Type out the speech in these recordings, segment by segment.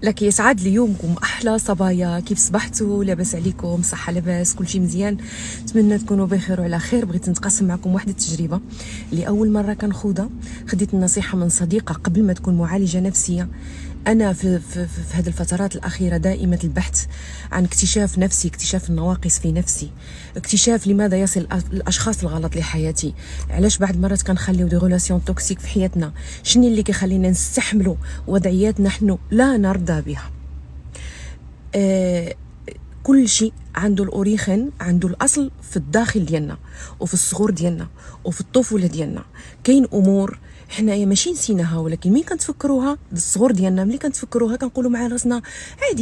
لك يسعد لي يومكم احلى صبايا. كيف صبحتوا؟ لاباس عليكم؟ صحه لاباس؟ كلشي مزيان؟ نتمنى تكونوا بخير وعلى خير. بغيت نتقاسم معكم واحد التجربه لاول مره كنخوضها. خديت النصيحه من صديقه قبل ما تكون معالجه نفسيه. انا في هذه الفترات الاخيره دائمه البحث عن اكتشاف نفسي، اكتشاف النواقص في نفسي، اكتشاف لماذا يصل الاشخاص الغلط لحياتي، علاش بعض المرات كنخليو دي ريلاسيون توكسيك في حياتنا، شنو اللي كيخلينا نستحملوا وضعيات نحن لا نرضى بها. كل شيء عنده الاوريخن، عنده الاصل في الداخل ديالنا وفي الصغور ديالنا وفي الطفوله ديالنا. كاين امور حنايا ماشي نسيناها، ولكن مين كنتفكروها الصغور ديالنا، ملي كنتفكروها كنقولوا مع راسنا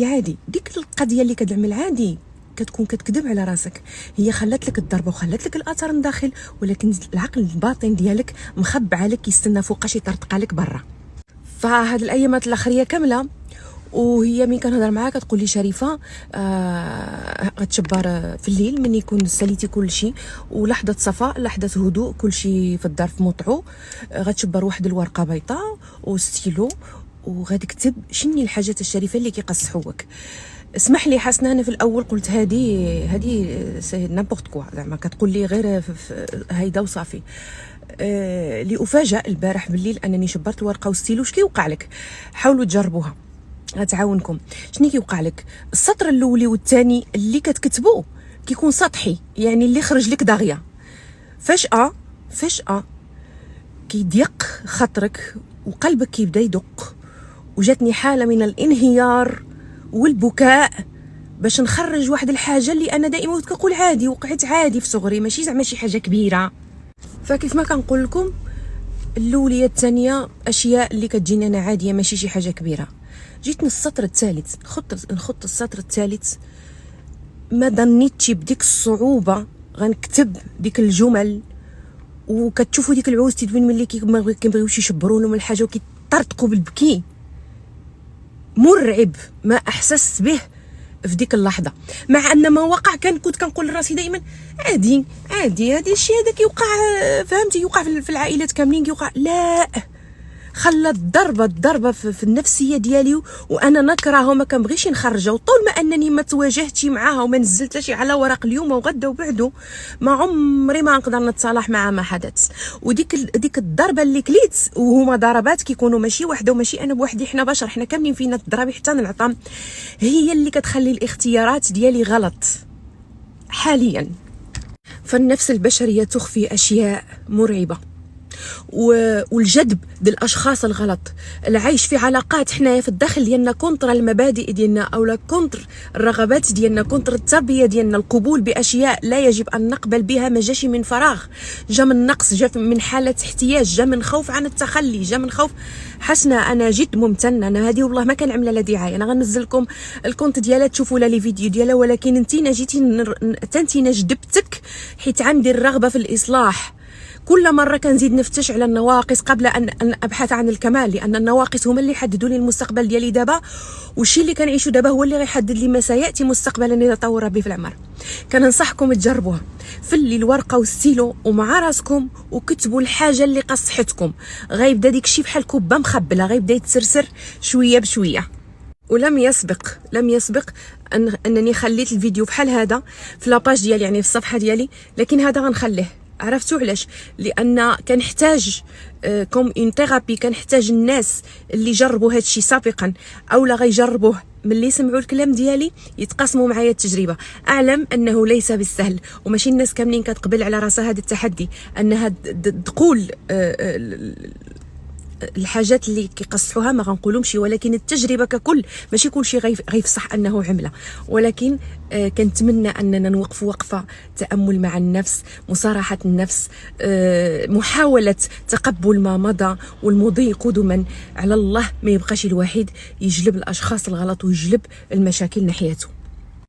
عادي. ديك القضيه اللي كتعمل عادي كتكون كتكذب على راسك. هي خلات لك الضربه وخلات لك الاثر من داخل، ولكن العقل الباطن ديالك مخبع عليك، يستنى فوقاش يطرطق عليك برا. فهاد الايامات الاخريه كامله وهي مين كنهضر معاها كتقول لي شريفه غتشبر في الليل من يكون ساليتي كل شيء ولحظه صفاء، لحظه هدوء، كل شيء في الدار في موطعو، غتشبر واحد الورقه بيضاء وستيلو وغادي تكتب شني الحاجات الشريفه اللي كيقصحوك. اسمح لي حسنا، انا في الاول قلت هذه سي نابورت كوا، زعما كتقول لي غير هيدا وصافي. لأفاجأ البارح بالليل انني شبرت الورقه وستيلو. اش كيوقع لك؟ حاولوا تجربوها غتعاونكم. شنو كيوقع لك؟ السطر الاولي والثاني اللي كتكتبوه كيكون سطحي، يعني اللي خرج لك داغيه. فجأة كيضيق خاطرك وقلبك كيبدا يدق، وجاتني حاله من الانهيار والبكاء باش نخرج واحد الحاجه اللي انا دائما كنقول عادي، وقعت عادي في صغري، ماشي زعما شي حاجه كبيره. فكيف ما كنقول لكم الاوليه الثانيه اشياء اللي كتجيني انا عاديه، ماشي شي حاجه كبيره. جيت السطر الثالث، نخط السطر الثالث، ما ظنيتش بديك الصعوبه غنكتب ديك الجمل. وكتشوفوا ديك العوز تدوين ملي كيبغيوش يشبروا لهم الحاجه وكيطرطقوا بالبكي. مرعب ما احسست به في ديك اللحظه، مع ان ما وقع كنت كنقول لراسي دائما عادي هذا الشيء هذا كيوقع، فهمتي، يوقع في العائلات كاملين كيوقع. لا، خلات الضربه في النفسيه ديالي، وانا نكرهها وما كنبغيش نخرجها. وطول ما انني ما تواجهتش معاها وما نزلتش على ورق اليوم وغدا وبعده، ما عمري ما نقدر نتصالح مع ما حدث. وديك الضربه اللي كليت، وهما ضربات كيكونوا ماشي وحده وماشي انا بوحدي، حنا بشر، حنا كاملين فينا تضربي حتى نعطم، هي اللي كتخلي الاختيارات ديالي غلط حاليا. فالنفس البشريه تخفي اشياء مرعبه، والجذب للاشخاص الغلط، العيش في علاقات حنايا في الداخل ديالنا كونتر المبادئ ديالنا او كونتر الرغبات ديالنا، كونتر التربيه ديالنا، القبول باشياء لا يجب ان نقبل بها، ما جاش من فراغ، جا من نقص، جا من حاله احتياج، جا من خوف عن التخلي، جا من خوف. حسنا انا جد ممتنه، انا هذه والله ما كان عامله لا دعايه، انا غنزل لكم الكونت ديالها تشوفوا لي فيديو ديالها، ولكن انتينا جيتي تنتينا جذبتك حيت عندي الرغبه في الاصلاح. كل مرة كنزيد نفتش على النواقص قبل أن أبحث عن الكمال، لأن النواقص هما اللي يحددوا لي المستقبل ديالي دابا، والشيء اللي كنعيشو دابا هو اللي غيحدد لي ما سيأتي مستقبلا إذا طور ربي في العمر. كننصحكم تجربوها في الليل، ورقة وستيلو ومع راسكم، وكتبوا الحاجة اللي قصحتكم. غيبدا ديك الشيء بحال كوبا مخبلة، غيبدا يتسرسر شوية بشوية. ولم يسبق أنني خليت الفيديو بحال هذا في لاباج ديالي، يعني في الصفحة ديالي، لكن هذا غنخليه. عرفتوا علاش؟ لان كنحتاج كوم اون ثيرابي، كنحتاج الناس اللي جربوا هذا الشيء سابقا او لا غيجربوه ملي يسمعوا الكلام ديالي يتقاسموا معايا التجربه. اعلم انه ليس بالسهل، وماشي الناس كاملين كتقبل على راسها هذا التحدي، انها تقول الحاجات اللي كيقصحوها ما غنقولهمش، ولكن التجربه ككل ماشي كلشي غيفصح انه عمله. ولكن كنتمنى اننا نوقف وقفه تامل مع النفس، مصارحه النفس، محاوله تقبل ما مضى، والمضي قدما على الله، ما يبقاش الواحد يجلب الاشخاص الغلط ويجلب المشاكل ناحيته.